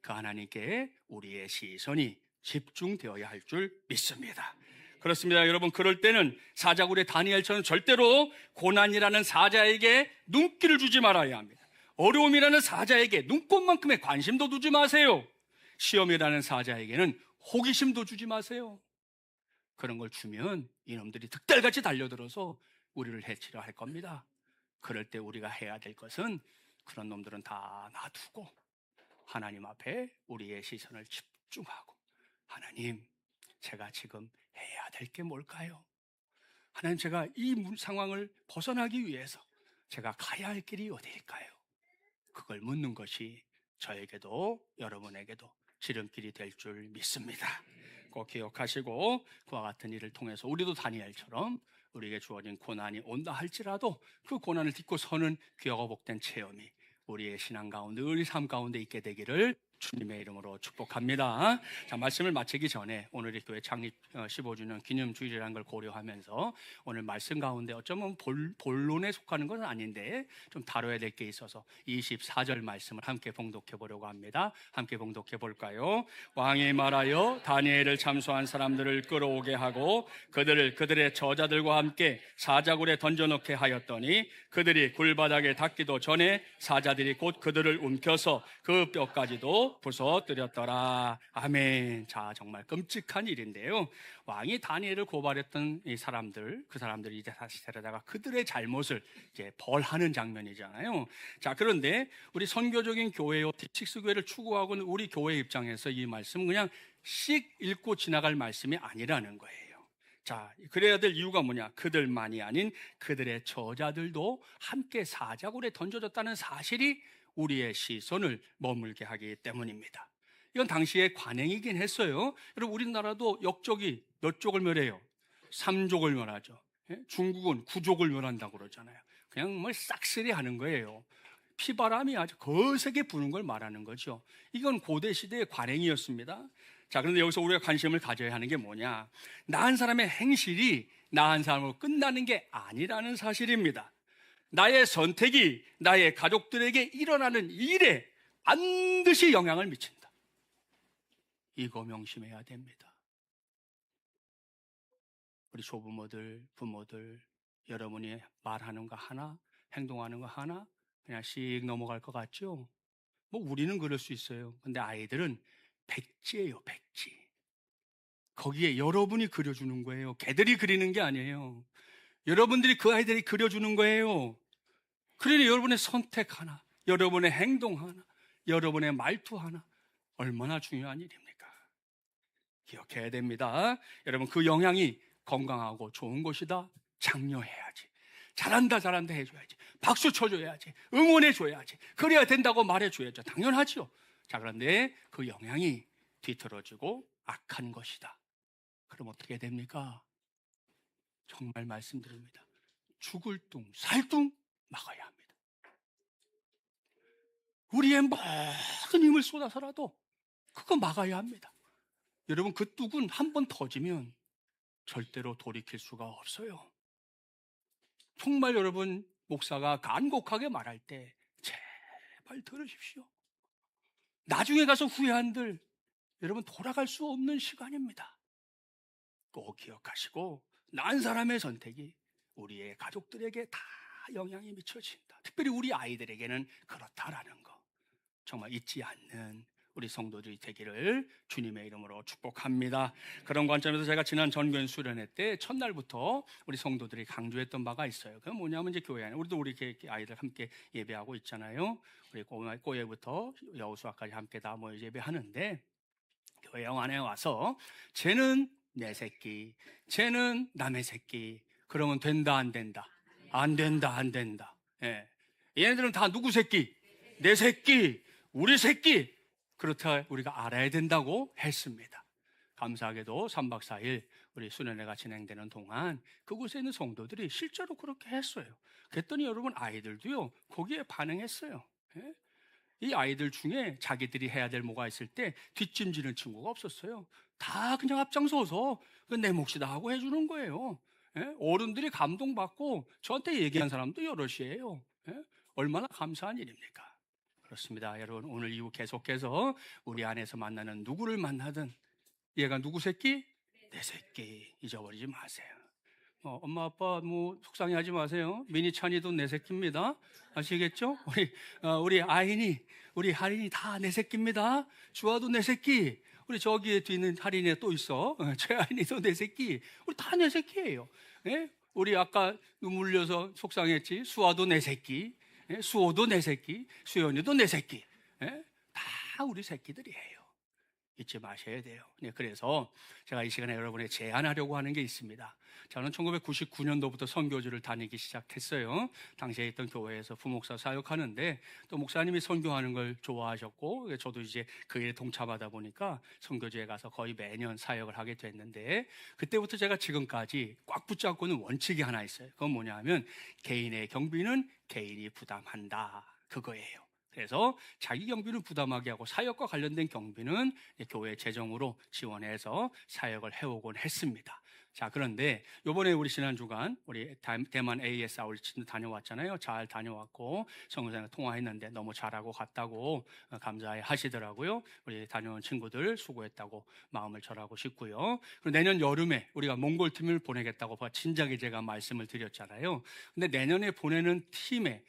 그 하나님께 우리의 시선이 집중되어야 할 줄 믿습니다. 그렇습니다. 여러분, 그럴 때는 사자굴의 다니엘처럼 절대로 고난이라는 사자에게 눈길을 주지 말아야 합니다. 어려움이라는 사자에게 눈꽃만큼의 관심도 두지 마세요. 시험이라는 사자에게는 호기심도 주지 마세요. 그런 걸 주면 이놈들이 득달같이 달려들어서 우리를 해치려 할 겁니다. 그럴 때 우리가 해야 될 것은 그런 놈들은 다 놔두고 하나님 앞에 우리의 시선을 집중하고, 하나님, 제가 지금 해야 될 게 뭘까요? 하나님, 제가 이 상황을 벗어나기 위해서 제가 가야 할 길이 어디일까요? 그걸 묻는 것이 저에게도 여러분에게도 지름길이 될 줄 믿습니다. 꼭 기억하시고, 그와 같은 일을 통해서 우리도 다니엘처럼 우리에게 주어진 고난이 온다 할지라도 그 고난을 딛고 서는 귀하고 복된 체험이 우리의 신앙 가운데, 우리 삶 가운데 있게 되기를 주님의 이름으로 축복합니다. 자, 말씀을 마치기 전에 오늘의 교회 창립 15주년 기념주일이라는 걸 고려하면서 오늘 말씀 가운데 어쩌면 본론에 속하는 것은 아닌데 좀 다뤄야 될 게 있어서 24절 말씀을 함께 봉독해 보려고 합니다. 함께 봉독해 볼까요? 왕이 말하여 다니엘을 참소한 사람들을 끌어오게 하고 그들의 저자들과 함께 사자굴에 던져놓게 하였더니 그들이 굴바닥에 닿기도 전에 사자들이 곧 그들을 움켜서 그 뼈까지도 부서뜨렸더라. 아멘. 자, 정말 끔찍한 일인데요. 왕이 다니엘을 고발했던 이 사람들, 그 사람들이 이제 다시 데려다가 그들의 잘못을 이제 벌하는 장면이잖아요. 자, 그런데 우리 선교적인 교회요, 디식스 교회를 추구하고 있는 우리 교회 입장에서 이 말씀은 그냥 씩 읽고 지나갈 말씀이 아니라는 거예요. 자, 그래야 될 이유가 뭐냐? 그들만이 아닌 그들의 저자들도 함께 사자굴에 던져졌다는 사실이 우리의 시선을 머물게 하기 때문입니다. 이건 당시의 관행이긴 했어요. 여러분, 우리나라도 역적이 몇 족을 멸해요? 3족을 멸하죠. 중국은 9족을 멸한다고 그러잖아요. 그냥 뭐 싹쓸이 하는 거예요. 피바람이 아주 거세게 부는 걸 말하는 거죠. 이건 고대 시대의 관행이었습니다. 자, 그런데 여기서 우리가 관심을 가져야 하는 게 뭐냐? 나한 사람의 행실이 나한 사람으로 끝나는 게 아니라는 사실입니다. 나의 선택이 나의 가족들에게 일어나는 일에 반드시 영향을 미친다. 이거 명심해야 됩니다. 우리 조부모들, 부모들, 여러분이 말하는 거 하나, 행동하는 거 하나 그냥 씩 넘어갈 것 같죠? 뭐 우리는 그럴 수 있어요. 근데 아이들은 백지예요, 백지. 거기에 여러분이 그려주는 거예요. 걔들이 그리는 게 아니에요. 여러분들이 그 아이들이 그려주는 거예요. 그러니 여러분의 선택 하나, 여러분의 행동 하나, 여러분의 말투 하나 얼마나 중요한 일입니까? 기억해야 됩니다. 여러분, 그 영향이 건강하고 좋은 것이다. 장려해야지. 잘한다 잘한다 해줘야지. 박수 쳐줘야지. 응원해줘야지. 그래야 된다고 말해줘야죠. 당연하죠. 자, 그런데 그 영향이 뒤틀어지고 악한 것이다. 그럼 어떻게 됩니까? 정말 말씀드립니다. 죽을 둥 살둥 막아야 합니다. 우리의 모든 힘을 쏟아서라도 그거 막아야 합니다. 여러분, 그 뚝은 한 번 터지면 절대로 돌이킬 수가 없어요. 정말 여러분, 목사가 간곡하게 말할 때 제발 들으십시오. 나중에 가서 후회한들 여러분 돌아갈 수 없는 시간입니다. 꼭 기억하시고, 난 사람의 선택이 우리의 가족들에게 다 영향이 미쳐진다. 특별히 우리 아이들에게는 그렇다라는 거 정말 잊지 않는 우리 성도들이 되기를 주님의 이름으로 축복합니다. 그런 관점에서 제가 지난 전교인 수련회 때 첫날부터 우리 성도들이 강조했던 바가 있어요. 그게 뭐냐면 이제 교회 안에 우리도 우리 아이들 함께 예배하고 있잖아요. 우리 꼬예부터 여우수아까지 함께 다 모여 예배하는데, 교회 안에 와서 쟤는 내 새끼, 쟤는 남의 새끼, 그러면 된다 안 된다? 안 된다 안 된다. 예. 얘네들은 다 누구 새끼? 내 새끼, 우리 새끼. 그렇다 우리가 알아야 된다고 했습니다. 감사하게도 3박 4일 우리 수련회가 진행되는 동안 그곳에 있는 성도들이 실제로 그렇게 했어요. 그랬더니 여러분, 아이들도요 거기에 반응했어요. 예? 이 아이들 중에 자기들이 해야 될 뭐가 있을 때 뒷짐지는 친구가 없었어요. 다 그냥 앞장서서 내 몫이다 하고 해주는 거예요. 예? 어른들이 감동받고 저한테 얘기한 사람도 여럿이에요. 예? 얼마나 감사한 일입니까? 그렇습니다. 여러분, 오늘 이후 계속해서 우리 안에서 만나는 누구를 만나든 얘가 누구 새끼? 내 새끼. 잊어버리지 마세요. 엄마 아빠 뭐 속상해하지 마세요. 미니찬이도 내 새끼입니다. 아시겠죠? 우리 아인이, 우리 할인이 다 내 새끼입니다. 주아도 내 새끼. 우리 저기에 뒤에 있는 할인이 또 있어. 최할인이도 내 새끼. 우리 다 내 새끼예요. 예? 우리 아까 눈물 흘려서 속상했지. 수아도 내 새끼. 예? 수호도 내 새끼. 수연이도 내 새끼. 예? 다 우리 새끼들이에요. 잊지 마셔야 돼요. 네, 그래서 제가 이 시간에 여러분에게 제안하려고 하는 게 있습니다. 저는 1999년도부터 선교지를 다니기 시작했어요. 당시에 있던 교회에서 부목사 사역하는데 또 목사님이 선교하는 걸 좋아하셨고 저도 이제 그 일에 동참하다 보니까 선교지에 가서 거의 매년 사역을 하게 됐는데 그때부터 제가 지금까지 꽉 붙잡고는 원칙이 하나 있어요. 그건 뭐냐 하면 개인의 경비는 개인이 부담한다. 그거예요. 그래서 자기 경비는 부담하게 하고 사역과 관련된 경비는 교회 재정으로 지원해서 사역을 해오곤 했습니다. 자, 그런데 요번에 우리 지난주간 우리 대만 AS 아울리치도 다녀왔잖아요. 잘 다녀왔고 성교사님 통화했는데 너무 잘하고 갔다고 감사해 하시더라고요. 우리 다녀온 친구들 수고했다고 마음을 전하고 싶고요. 그리고 내년 여름에 우리가 몽골 팀을 보내겠다고 진작에 제가 말씀을 드렸잖아요. 근데 내년에 보내는 팀에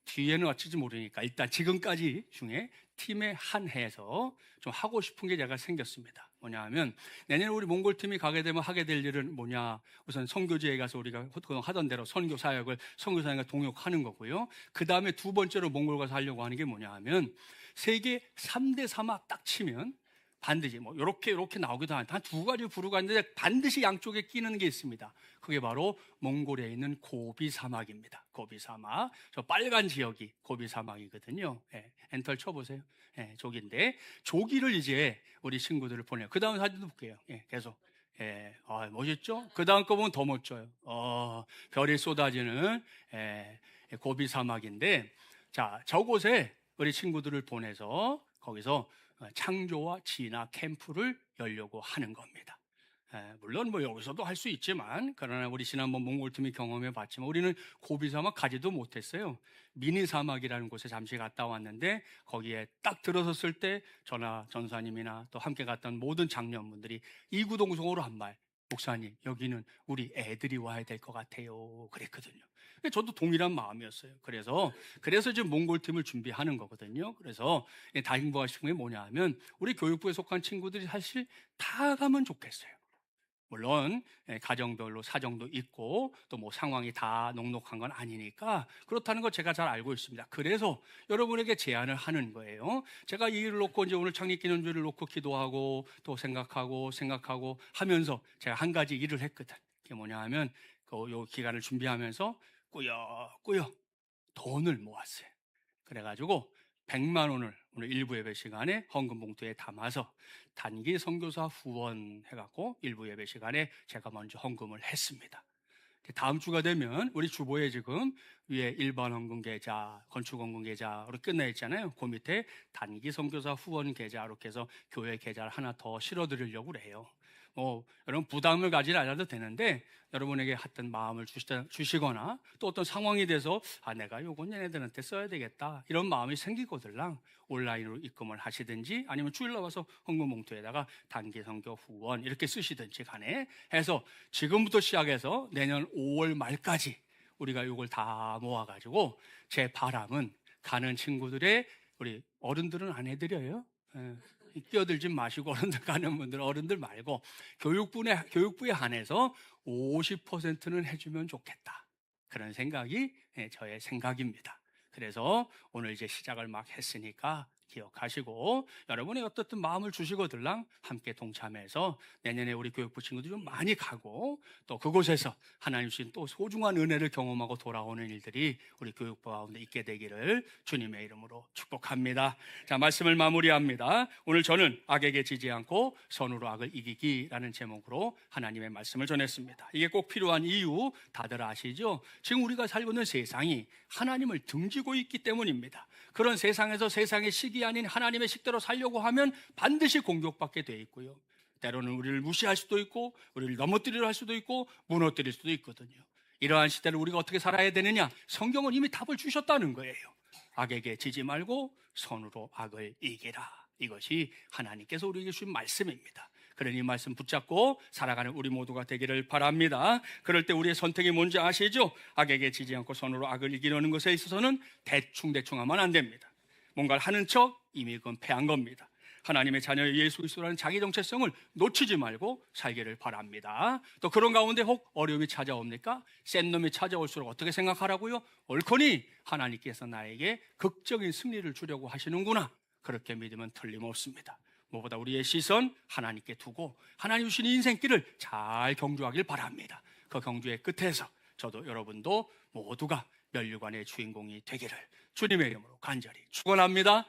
뒤에는 어찌지 모르니까 일단 지금까지 중에 팀에 한해서 좀 하고 싶은 게 제가 생겼습니다. 뭐냐 하면 내년에 우리 몽골 팀이 가게 되면 하게 될 일은 뭐냐, 우선 선교지에 가서 우리가 하던 대로 선교 사역을 선교사님과 동역하는 거고요. 그 다음에 두 번째로 몽골 가서 하려고 하는 게 뭐냐 하면 세계 3대 사막 딱 치면 반드시 뭐 이렇게 나오기도 한 두 가지 부류가 있는데 반드시 양쪽에 끼는 게 있습니다. 그게 바로 몽골에 있는 고비 사막입니다. 고비 사막. 저 빨간 지역이 고비 사막이거든요. 예, 엔터 쳐보세요. 예, 저기인데 저기를 이제 우리 친구들을 보내요. 그 다음 사진도 볼게요. 예, 계속. 예, 멋있죠? 그 다음 거 보면 더 멋져요. 별이 쏟아지는 고비 사막인데, 자, 저곳에 우리 친구들을 보내서 거기서 창조와 진화 캠프를 열려고 하는 겁니다. 물론 뭐 여기서도 할 수 있지만, 그러나 우리 지난번 몽골팀이 경험해 봤지만 우리는 고비 사막 가지도 못했어요. 미니 사막이라는 곳에 잠시 갔다 왔는데 거기에 딱 들어섰을 때 저나 전사님이나 또 함께 갔던 모든 장년분들이 이구동성으로 한 말, 목사님 여기는 우리 애들이 와야 될 것 같아요 그랬거든요. 저도 동일한 마음이었어요. 그래서 지금 몽골팀을 준비하는 거거든요. 그래서 다행보가 싶은 게 뭐냐 하면 우리 교육부에 속한 친구들이 사실 다 가면 좋겠어요. 물론 가정별로 사정도 있고 또 뭐 상황이 다 녹록한 건 아니니까 그렇다는 거 제가 잘 알고 있습니다. 그래서 여러분에게 제안을 하는 거예요. 제가 이 일을 놓고 이제 오늘 창립기념주를 놓고 기도하고 또 생각하고 하면서 제가 한 가지 일을 했거든. 그게 뭐냐 하면 요 기간을 준비하면서 꾸역꾸역 돈을 모았어요. 그래가지고 100만 원을 오늘 일부 예배 시간에 헌금 봉투에 담아서 단기 선교사 후원 해갖고 일부 예배 시간에 제가 먼저 헌금을 했습니다. 다음 주가 되면 우리 주보에 지금 위에 일반 헌금 계좌, 건축 헌금 계좌로 끝나 있잖아요. 그 밑에 단기 선교사 후원 계좌 이렇게 해서 교회 계좌를 하나 더 실어드리려고 그래요. 여러분 부담을 가지지 않아도 되는데 여러분에게 하여튼 마음을 주시거나 또 어떤 상황이 돼서 내가 요건 얘네들한테 써야 되겠다 이런 마음이 생기거들랑 온라인으로 입금을 하시든지 아니면 주일날 와서 헌금 봉투에다가 단기 선교 후원 이렇게 쓰시든지 간에 해서 지금부터 시작해서 내년 5월 말까지 우리가 이걸 다 모아가지고 제 바람은 가는 친구들의 우리 어른들은 안 해드려요. 끼어들지 마시고 어른들 가는 분들 어른들 말고 교육부에 한해서 50%는 해주면 좋겠다. 그런 생각이 저의 생각입니다. 그래서 오늘 이제 시작을 막 했으니까 기억하시고 여러분의 어떻든 마음을 주시고들랑 함께 동참해서 내년에 우리 교육부 친구들 좀 많이 가고 또 그곳에서 하나님 주신 또 소중한 은혜를 경험하고 돌아오는 일들이 우리 교육부 가운데 있게 되기를 주님의 이름으로 축복합니다. 자, 말씀을 마무리합니다. 오늘 저는 악에게 지지 않고 선으로 악을 이기기라는 제목으로 하나님의 말씀을 전했습니다. 이게 꼭 필요한 이유 다들 아시죠? 지금 우리가 살고 있는 세상이 하나님을 등지고 있기 때문입니다. 그런 세상에서 세상의 식이 아닌 하나님의 식대로 살려고 하면 반드시 공격받게 돼 있고요. 때로는 우리를 무시할 수도 있고 우리를 넘어뜨리려 할 수도 있고 무너뜨릴 수도 있거든요. 이러한 시대를 우리가 어떻게 살아야 되느냐? 성경은 이미 답을 주셨다는 거예요. 악에게 지지 말고 손으로 악을 이기라. 이것이 하나님께서 우리에게 주신 말씀입니다. 그러니 이 말씀 붙잡고 살아가는 우리 모두가 되기를 바랍니다. 그럴 때 우리의 선택이 뭔지 아시죠? 악에게 지지 않고 손으로 악을 이기려는 것에 있어서는 대충 하면 안 됩니다. 뭔가를 하는 척 이미 그건 패한 겁니다. 하나님의 자녀 예수 그리스도라는 자기 정체성을 놓치지 말고 살기를 바랍니다. 또 그런 가운데 혹 어려움이 찾아옵니까? 센 놈이 찾아올수록 어떻게 생각하라고요? 옳거니 하나님께서 나에게 극적인 승리를 주려고 하시는구나. 그렇게 믿으면 틀림없습니다. 무엇보다 우리의 시선 하나님께 두고 하나님 주신 인생길을 잘 경주하길 바랍니다. 그 경주의 끝에서 저도 여러분도 모두가 면류관의 주인공이 되기를 주님의 이름으로 간절히 축원합니다.